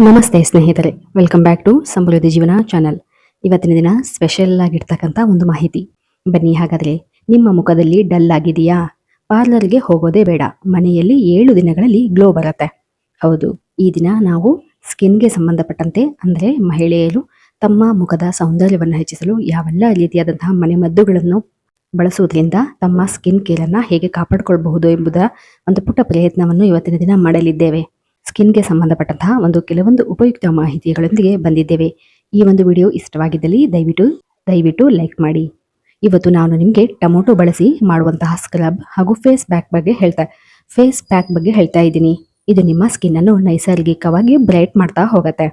ನಮಸ್ತೆ ಸ್ನೇಹಿತರೆ, welcome back to ಸಮೃದ್ಧಿ ಜೀವನ ಚಾನಲ್. ಇವತ್ತಿನ ದಿನ ಸ್ಪೆಷಲ್ ಆಗಿರ್ತಕ್ಕಂಥ ಒಂದು ಮಾಹಿತಿ. ಬನ್ನಿ ಹಾಗಾದ್ರೆ, ನಿಮ್ಮ ಮುಖದಲ್ಲಿ ಡಲ್ ಆಗಿದೆಯಾ? ಪಾರ್ಲರ್ಗೆ ಹೋಗೋದೇ ಬೇಡ, ಮನೆಯಲ್ಲಿ 7 ದಿನಗಳಲ್ಲಿ ಗ್ಲೋ ಬರುತ್ತೆ. ಹೌದು, ಈ ದಿನ ನಾವು ಸ್ಕಿನ್ಗೆ ಸಂಬಂಧಪಟ್ಟಂತೆ ಅಂದರೆ ಮಹಿಳೆಯರು ತಮ್ಮ ಮುಖದ ಸೌಂದರ್ಯವನ್ನು ಹೆಚ್ಚಿಸಲು ಯಾವೆಲ್ಲ ರೀತಿಯಾದಂತಹ ಮನೆಮದ್ದುಗಳನ್ನು ಬಳಸುವುದರಿಂದ ತಮ್ಮ ಸ್ಕಿನ್ ಕೇರನ್ನು ಹೇಗೆ ಕಾಪಾಡಿಕೊಳ್ಳಬಹುದು ಎಂಬುದರ ಒಂದು ಪುಟ್ಟ ಪ್ರಯತ್ನವನ್ನು ಇವತ್ತಿನ ದಿನ ಮಾಡಲಿದ್ದೇವೆ. ಸ್ಕಿನ್ಗೆ ಸಂಬಂಧಪಟ್ಟಂತಹ ಕೆಲವೊಂದು ಉಪಯುಕ್ತ ಮಾಹಿತಿಗಳೊಂದಿಗೆ ಬಂದಿದ್ದೇವೆ. ಈ ಒಂದು ವಿಡಿಯೋ ಇಷ್ಟವಾಗಿದ್ದಲ್ಲಿ ದಯವಿಟ್ಟು ಲೈಕ್ ಮಾಡಿ. ಇವತ್ತು ನಾನು ನಿಮಗೆ ಟೊಮೊಟೊ ಬಳಸಿ ಮಾಡುವಂತಹ ಸ್ಕ್ರಬ್ ಹಾಗೂ ಫೇಸ್ ಪ್ಯಾಕ್ ಬಗ್ಗೆ ಹೇಳ್ತಾ ಇದ್ದೀನಿ. ಇದು ನಿಮ್ಮ ಸ್ಕಿನ್ ಅನ್ನು ನೈಸರ್ಗಿಕವಾಗಿ ಬ್ರೈಟ್ ಮಾಡ್ತಾ ಹೋಗುತ್ತೆ.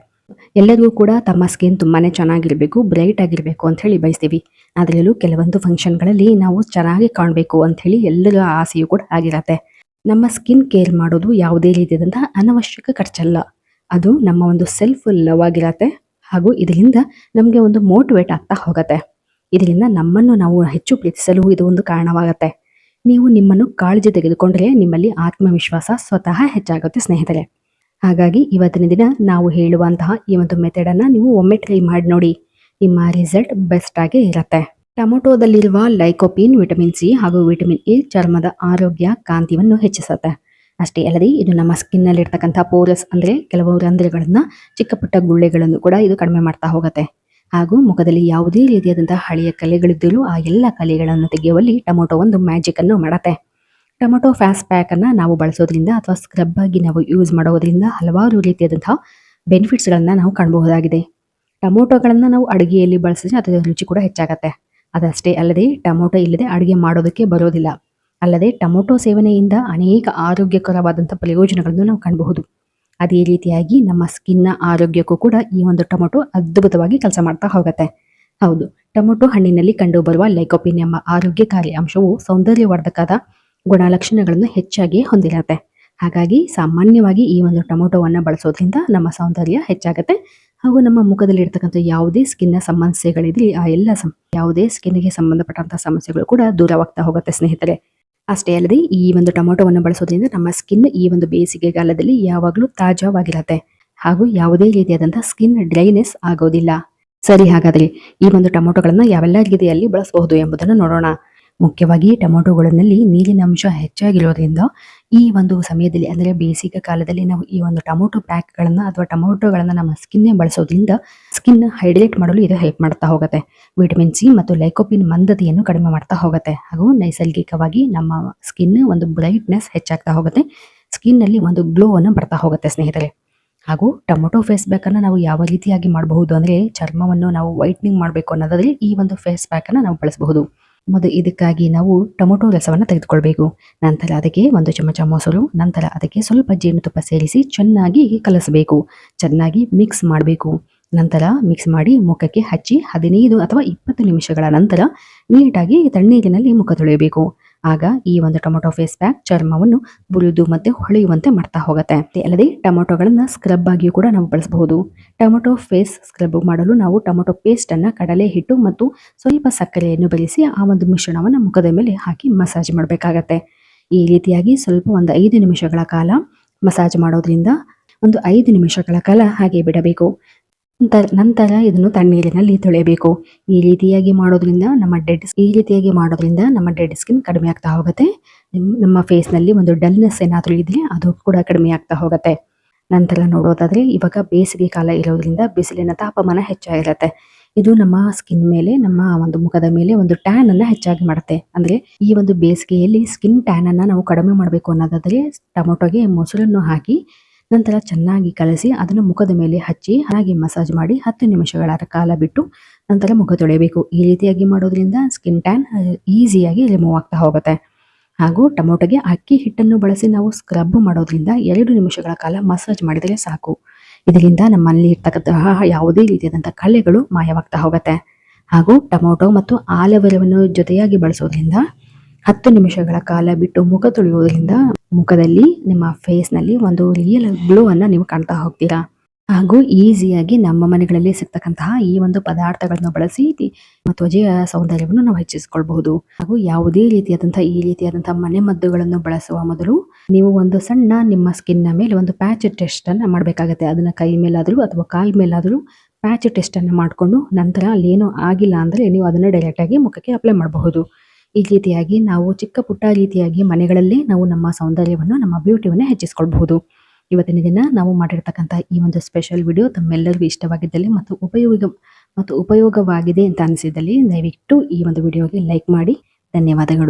ಎಲ್ಲರಿಗೂ ಕೂಡ ತಮ್ಮ ಸ್ಕಿನ್ ತುಂಬಾನೇ ಚೆನ್ನಾಗಿರಬೇಕು, ಬ್ರೈಟ್ ಆಗಿರಬೇಕು ಅಂತ ಹೇಳಿ ಬಯಸ್ತೀವಿ. ಅದರಲ್ಲೂ ಕೆಲವೊಂದು ಫಂಕ್ಷನ್ಗಳಲ್ಲಿ ನಾವು ಚೆನ್ನಾಗಿ ಕಾಣಬೇಕು ಅಂತ ಹೇಳಿ ಎಲ್ಲರ ಆಸೆಯೂ ಕೂಡ ಆಗಿರತ್ತೆ. ನಮ್ಮ ಸ್ಕಿನ್ ಕೇರ್ ಮಾಡೋದು ಯಾವುದೇ ರೀತಿಯಾದಂತಹ ಅನವಶ್ಯಕ ಖರ್ಚಲ್ಲ. ಅದು ನಮ್ಮ ಒಂದು ಸೆಲ್ಫ್ ಲವ್ ಆಗಿರತ್ತೆ. ಹಾಗೂ ಇದರಿಂದ ನಮಗೆ ಒಂದು ಮೋಟಿವೇಟ್ ಆಗ್ತಾ ಹೋಗುತ್ತೆ. ಇದರಿಂದ ನಮ್ಮನ್ನು ನಾವು ಹೆಚ್ಚು ಪ್ರೀತಿಸಲು ಇದು ಒಂದು ಕಾರಣವಾಗುತ್ತೆ. ನೀವು ನಿಮ್ಮನ್ನು ಕಾಳಜಿ ತೆಗೆದುಕೊಂಡ್ರೆ ನಿಮ್ಮಲ್ಲಿ ಆತ್ಮವಿಶ್ವಾಸ ಸ್ವತಃ ಹೆಚ್ಚಾಗುತ್ತೆ ಸ್ನೇಹಿತರೆ. ಹಾಗಾಗಿ ಇವತ್ತಿನ ದಿನ ನಾವು ಹೇಳುವಂತಹ ಈ ಒಂದು ಮೆಥಡನ್ನು ನೀವು ಒಮ್ಮೆ ಟ್ರೈ ಮಾಡಿ ನೋಡಿ. ನಿಮ್ಮ ರಿಸಲ್ಟ್ ಬೆಸ್ಟ್ ಆಗಿ ಇರುತ್ತೆ. ಟೊಮೊಟೊದಲ್ಲಿರುವ ಲೈಕೋಪಿನ್, ವಿಟಮಿನ್ ಸಿ ಹಾಗೂ ವಿಟಮಿನ್ ಎ ಚರ್ಮದ ಆರೋಗ್ಯ, ಕಾಂತಿಯನ್ನು ಹೆಚ್ಚಿಸುತ್ತೆ. ಅಷ್ಟೇ ಅಲ್ಲದೆ ಇದು ನಮ್ಮ ಸ್ಕಿನ್ನಲ್ಲಿ ಇರ್ತಕ್ಕಂಥ ಪೋರಸ್ ಅಂದರೆ ಕೆಲವು ರಂಧ್ರಗಳನ್ನ, ಚಿಕ್ಕ ಪುಟ್ಟ ಗುಳ್ಳೆಗಳನ್ನು ಕೂಡ ಇದು ಕಡಿಮೆ ಮಾಡ್ತಾ ಹೋಗುತ್ತೆ. ಹಾಗೂ ಮುಖದಲ್ಲಿ ಯಾವುದೇ ರೀತಿಯಾದಂತಹ ಹಳೆಯ ಕಲೆಗಳಿದ್ದರೂ ಆ ಎಲ್ಲ ಕಲೆಗಳನ್ನು ತೆಗೆಯುವಲ್ಲಿ ಟೊಮೊಟೊ ಒಂದು ಮ್ಯಾಜಿಕ್ ಅನ್ನು ಮಾಡುತ್ತೆ. ಟೊಮೊಟೊ ಫೇಸ್ ಪ್ಯಾಕ್ ಅನ್ನ ನಾವು ಬಳಸೋದ್ರಿಂದ ಅಥವಾ ಸ್ಕ್ರಬ್ ಆಗಿ ನಾವು ಯೂಸ್ ಮಾಡೋದ್ರಿಂದ ಹಲವಾರು ರೀತಿಯಾದಂತಹ ಬೆನಿಫಿಟ್ಸ್ಗಳನ್ನ ನಾವು ಕಾಣಬಹುದಾಗಿದೆ. ಟೊಮೊಟೊಗಳನ್ನ ನಾವು ಅಡುಗೆಯಲ್ಲಿ ಬಳಸಿದ್ರೆ ಅದರ ರುಚಿ ಕೂಡ ಹೆಚ್ಚಾಗತ್ತೆ. ಅದಷ್ಟೇ ಅಲ್ಲದೆ ಟೊಮೊಟೊ ಇಲ್ಲದೆ ಅಡುಗೆ ಮಾಡೋದಕ್ಕೆ ಬರೋದಿಲ್ಲ. ಅಲ್ಲದೆ ಟೊಮೊಟೊ ಸೇವನೆಯಿಂದ ಅನೇಕ ಆರೋಗ್ಯಕರವಾದಂಥ ಪ್ರಯೋಜನಗಳನ್ನು ನಾವು ಕಾಣಬಹುದು. ಅದೇ ರೀತಿಯಾಗಿ ನಮ್ಮ ಸ್ಕಿನ್ನ ಆರೋಗ್ಯಕ್ಕೂ ಕೂಡ ಈ ಒಂದು ಟೊಮೊಟೊ ಅದ್ಭುತವಾಗಿ ಕೆಲಸ ಮಾಡ್ತಾ ಹೋಗುತ್ತೆ. ಹೌದು, ಟೊಮೊಟೊ ಹಣ್ಣಿನಲ್ಲಿ ಕಂಡುಬರುವ ಲೈಕೋಪಿನ್ ಎಂಬ ಆರೋಗ್ಯಕಾರಿ ಅಂಶವು ಸೌಂದರ್ಯವರ್ಧಕದ ಗುಣಲಕ್ಷಣಗಳನ್ನು ಹೆಚ್ಚಾಗಿ ಹೊಂದಿರುತ್ತೆ. ಹಾಗಾಗಿ ಸಾಮಾನ್ಯವಾಗಿ ಈ ಒಂದು ಟೊಮೊಟೊವನ್ನು ಬಳಸೋದ್ರಿಂದ ನಮ್ಮ ಸೌಂದರ್ಯ ಹೆಚ್ಚಾಗುತ್ತೆ. ಹಾಗೂ ನಮ್ಮ ಮುಖದಲ್ಲಿ ಇರ್ತಕ್ಕಂಥ ಯಾವುದೇ ಸ್ಕಿನ್ನ ಸಮಸ್ಯೆಗಳಿದ್ರೆ ಆ ಎಲ್ಲ ಯಾವುದೇ ಸ್ಕಿನ್ಗೆ ಸಂಬಂಧಪಟ್ಟಂತಹ ಸಮಸ್ಯೆಗಳು ಕೂಡ ದೂರವಾಗ್ತಾ ಹೋಗುತ್ತೆ ಸ್ನೇಹಿತರೆ. ಅಷ್ಟೇ ಅಲ್ಲದೆ ಈ ಒಂದು ಟೊಮೊಟೊವನ್ನು ಬಳಸೋದ್ರಿಂದ ನಮ್ಮ ಸ್ಕಿನ್ ಈ ಒಂದು ಬೇಸಿಗೆಗಾಲದಲ್ಲಿ ಯಾವಾಗಲೂ ತಾಜಾವಾಗಿರುತ್ತೆ. ಹಾಗೂ ಯಾವುದೇ ರೀತಿಯಾದಂತಹ ಸ್ಕಿನ್ ಡ್ರೈನೆಸ್ ಆಗೋದಿಲ್ಲ. ಸರಿ, ಹಾಗಾದ್ರೆ ಈ ಒಂದು ಟೊಮೊಟೊಗಳನ್ನ ಯಾವೆಲ್ಲ ರೀತಿಯಲ್ಲಿ ಬಳಸಬಹುದು ಎಂಬುದನ್ನು ನೋಡೋಣ. ಮುಖ್ಯವಾಗಿ ಟೊಮೊಟೊಗಳಲ್ಲಿ ನೀರಿನ ಅಂಶ ಹೆಚ್ಚಾಗಿರೋದ್ರಿಂದ ಈ ಒಂದು ಸಮಯದಲ್ಲಿ ಅಂದರೆ ಬೇಸಿಗೆ ಕಾಲದಲ್ಲಿ ನಾವು ಈ ಒಂದು ಟೊಮೊಟೊ ಪ್ಯಾಕ್ಗಳನ್ನ ಅಥವಾ ಟೊಮೊಟೊಗಳನ್ನ ನಮ್ಮ ಸ್ಕಿನ್ನೇ ಬಳಸೋದ್ರಿಂದ ಸ್ಕಿನ್ ಹೈಡ್ರೇಟ್ ಮಾಡಲು ಇದು ಹೆಲ್ಪ್ ಮಾಡ್ತಾ ಹೋಗುತ್ತೆ. ವಿಟಮಿನ್ ಸಿ ಮತ್ತು ಲೈಕೋಪಿನ್ ಮಂದತೆಯನ್ನು ಕಡಿಮೆ ಮಾಡ್ತಾ ಹೋಗುತ್ತೆ. ಹಾಗೂ ನೈಸರ್ಗಿಕವಾಗಿ ನಮ್ಮ ಸ್ಕಿನ್ ಒಂದು ಬ್ರೈಟ್ನೆಸ್ ಹೆಚ್ಚಾಗ್ತಾ ಹೋಗುತ್ತೆ. ಸ್ಕಿನ್ ನಲ್ಲಿ ಒಂದು ಗ್ಲೋ ಅನ್ನು ಬರ್ತಾ ಹೋಗುತ್ತೆ ಸ್ನೇಹಿತರೆ. ಹಾಗೂ ಟೊಮೊಟೊ ಫೇಸ್ ಪ್ಯಾಕ್ ಅನ್ನ ನಾವು ಯಾವ ರೀತಿಯಾಗಿ ಮಾಡಬಹುದು ಅಂದ್ರೆ, ಚರ್ಮವನ್ನು ನಾವು ವೈಟ್ನಿಂಗ್ ಮಾಡಬೇಕು ಅನ್ನೋದಾದ್ರೆ ಈ ಒಂದು ಫೇಸ್ ಪ್ಯಾಕ್ ಅನ್ನ ನಾವು ಬಳಸಬಹುದು. ಮೊದಲು ಇದಕ್ಕಾಗಿ ನಾವು ಟೊಮೊಟೊ ರಸವನ್ನು ತೆಗೆದುಕೊಳ್ಬೇಕು. ನಂತರ ಅದಕ್ಕೆ 1 ಚಮಚ ಮೊಸರು, ನಂತರ ಅದಕ್ಕೆ ಸ್ವಲ್ಪ ಜೇನುತುಪ್ಪ ಸೇರಿಸಿ ಚೆನ್ನಾಗಿ ಕಲಸಬೇಕು. ಚೆನ್ನಾಗಿ ಮಿಕ್ಸ್ ಮಾಡಬೇಕು. ನಂತರ ಮಿಕ್ಸ್ ಮಾಡಿ ಮುಖಕ್ಕೆ ಹಚ್ಚಿ 15 ಅಥವಾ 20 ನಿಮಿಷಗಳ ನಂತರ ನೀಟಾಗಿ ತಣ್ಣೀರಿನಲ್ಲಿ ಮುಖ ತೊಳೆಯಬೇಕು. ಆಗ ಈ ಒಂದು ಟೊಮೊಟೊ ಫೇಸ್ ಪ್ಯಾಕ್ ಚರ್ಮವನ್ನು ಬುರುದು ಮತ್ತೆ ಹೊಳೆಯುವಂತೆ ಮಾಡ್ತಾ ಹೋಗುತ್ತೆ. ಅಲ್ಲದೆ ಟೊಮೊಟೊಗಳನ್ನ ಸ್ಕ್ರಬ್ ಆಗಿಯೂ ಕೂಡ ನಾವು ಬಳಸಬಹುದು. ಟೊಮೊಟೊ ಫೇಸ್ ಸ್ಕ್ರಬ್ ಮಾಡಲು ನಾವು ಟೊಮೊಟೊ ಪೇಸ್ಟ್ ಅನ್ನ ಕಡಲೆ ಹಿಟ್ಟು ಮತ್ತು ಸ್ವಲ್ಪ ಸಕ್ಕರೆಯನ್ನು ಬೆರೆಸಿ ಆ ಒಂದು ಮಿಶ್ರಣವನ್ನು ಮುಖದ ಮೇಲೆ ಹಾಕಿ ಮಸಾಜ್ ಮಾಡಬೇಕಾಗತ್ತೆ. ಈ ರೀತಿಯಾಗಿ ಸ್ವಲ್ಪ ಒಂದು 5 ನಿಮಿಷಗಳ ಕಾಲ ಮಸಾಜ್ ಮಾಡೋದ್ರಿಂದ 5 ನಿಮಿಷಗಳ ಕಾಲ ಹಾಗೆ ಬಿಡಬೇಕು. ನಂತರ ಇದನ್ನು ತಣ್ಣೀರಿನಲ್ಲಿ ತೊಳೆಯಬೇಕು. ಈ ರೀತಿಯಾಗಿ ಮಾಡೋದ್ರಿಂದ ನಮ್ಮ ಡೆಡ್ ಸ್ಕಿನ್ ಕಡಿಮೆ ಆಗ್ತಾ ಹೋಗುತ್ತೆ. ನಮ್ಮ ಫೇಸ್ ನಲ್ಲಿ ಒಂದು ಡಲ್ನೆಸ್ ಏನಾದರೂ ಇದ್ರೆ ಅದು ಕೂಡ ಕಡಿಮೆ ಆಗ್ತಾ ಹೋಗುತ್ತೆ. ನಂತರ ನೋಡೋದಾದ್ರೆ ಇವಾಗ ಬೇಸಿಗೆ ಕಾಲ ಇರೋದ್ರಿಂದ ಬಿಸಿಲಿನ ತಾಪಮಾನ ಹೆಚ್ಚಾಗಿರುತ್ತೆ. ಇದು ನಮ್ಮ ಸ್ಕಿನ್ ಮೇಲೆ, ನಮ್ಮ ಒಂದು ಮುಖದ ಮೇಲೆ ಒಂದು ಟ್ಯಾನ್ ಅನ್ನ ಹೆಚ್ಚಾಗಿ ಮಾಡುತ್ತೆ. ಅಂದ್ರೆ ಈ ಒಂದು ಬೇಸಿಗೆಯಲ್ಲಿ ಸ್ಕಿನ್ ಟ್ಯಾನ್ ಅನ್ನ ನಾವು ಕಡಿಮೆ ಮಾಡಬೇಕು ಅನ್ನೋದಾದ್ರೆ ಟೊಮೊಟೊಗೆ ಮೊಸರನ್ನು ಹಾಕಿ ನಂತರ ಚೆನ್ನಾಗಿ ಕಲಸಿ ಅದನ್ನು ಮುಖದ ಮೇಲೆ ಹಚ್ಚಿ ಹಾಗೆ ಮಸಾಜ್ ಮಾಡಿ 10 ನಿಮಿಷಗಳ ಕಾಲ ಬಿಟ್ಟು ನಂತರ ಮುಖ ತೊಳೆಯಬೇಕು. ಈ ರೀತಿಯಾಗಿ ಮಾಡೋದ್ರಿಂದ ಸ್ಕಿನ್ ಟ್ಯಾನ್ ಈಸಿಯಾಗಿ ರಿಮೂವ್ ಆಗ್ತಾ ಹೋಗುತ್ತೆ. ಹಾಗೂ ಟೊಮೊಟೊಗೆ ಅಕ್ಕಿ ಹಿಟ್ಟನ್ನು ಬಳಸಿ ನಾವು ಸ್ಕ್ರಬ್ ಮಾಡೋದ್ರಿಂದ 2 ನಿಮಿಷಗಳ ಕಾಲ ಮಸಾಜ್ ಮಾಡಿದರೆ ಸಾಕು. ಇದರಿಂದ ನಮ್ಮಲ್ಲಿ ಇರ್ತಕ್ಕಂತಹ ಯಾವುದೇ ರೀತಿಯಾದಂತಹ ಕಲೆಗಳು ಮಾಯವಾಗ್ತಾ ಹೋಗುತ್ತೆ. ಹಾಗೂ ಟೊಮೊಟೊ ಮತ್ತು ಆಲೋವೆರಾವನ್ನು ಜೊತೆಯಾಗಿ ಬಳಸೋದ್ರಿಂದ 10 ನಿಮಿಷಗಳ ಕಾಲ ಬಿಟ್ಟು ಮುಖ ತೊಳೆಯುವುದರಿಂದ ಮುಖದಲ್ಲಿ ನಿಮ್ಮ ಫೇಸ್ ನಲ್ಲಿ ಒಂದು ರಿಯಲ್ ಗ್ಲೋ ಅನ್ನ ನೀವು ಕಾಣ್ತಾ ಹೋಗ್ತೀರಾ. ಹಾಗೂ ಈಸಿಯಾಗಿ ನಮ್ಮ ಮನೆಗಳಲ್ಲಿ ಸಿಗ್ತಕ್ಕಂತಹ ಈ ಒಂದು ಪದಾರ್ಥಗಳನ್ನು ಬಳಸಿ ನಮ್ಮ ತ್ವಚೆಯ ಸೌಂದರ್ಯವನ್ನು ನಾವು ಹೆಚ್ಚಿಸಿಕೊಳ್ಳಬಹುದು. ಹಾಗೂ ಯಾವುದೇ ರೀತಿಯಾದಂತಹ ಈ ರೀತಿಯಾದಂತಹ ಮನೆ ಮದ್ದುಗಳನ್ನು ಬಳಸುವ ಮೊದಲು ನೀವು ಒಂದು ಸಣ್ಣ ನಿಮ್ಮ ಸ್ಕಿನ್ ನ ಮೇಲೆ ಒಂದು ಪ್ಯಾಚ್ ಟೆಸ್ಟ್ ಅನ್ನ ಮಾಡಬೇಕಾಗುತ್ತೆ. ಅದನ್ನ ಕೈ ಮೇಲಾದ್ರೂ ಅಥವಾ ಕಾಲ್ ಮೇಲಾದ್ರೂ ಪ್ಯಾಚ್ ಟೆಸ್ಟ್ ಅನ್ನು ಮಾಡಿಕೊಂಡು ನಂತರ ಅಲ್ಲೇನೂ ಆಗಿಲ್ಲ ಅಂದ್ರೆ ನೀವು ಅದನ್ನ ಡೈರೆಕ್ಟ್ ಆಗಿ ಮುಖಕ್ಕೆ ಅಪ್ಲೈ ಮಾಡಬಹುದು. ಈ ರೀತಿಯಾಗಿ ನಾವು ಚಿಕ್ಕ ಪುಟ್ಟ ರೀತಿಯಾಗಿ ಮನೆಗಳಲ್ಲೇ ನಾವು ನಮ್ಮ ಸೌಂದರ್ಯವನ್ನು, ನಮ್ಮ ಬ್ಯೂಟಿಯನ್ನು ಹೆಚ್ಚಿಸಿಕೊಳ್ಳಬಹುದು. ಇವತ್ತಿನ ದಿನ ನಾವು ಮಾಡಿರ್ತಕ್ಕಂಥ ಈ ಒಂದು ಸ್ಪೆಷಲ್ ವಿಡಿಯೋ ತಮ್ಮೆಲ್ಲರಿಗೂ ಇಷ್ಟವಾಗಿದ್ದಲ್ಲಿ ಮತ್ತು ಉಪಯೋಗವಾಗಿದೆ ಅಂತ ಅನಿಸಿದಲ್ಲಿ ದಯವಿಟ್ಟು ಈ ಒಂದು ವಿಡಿಯೋಗೆ ಲೈಕ್ ಮಾಡಿ. ಧನ್ಯವಾದಗಳು.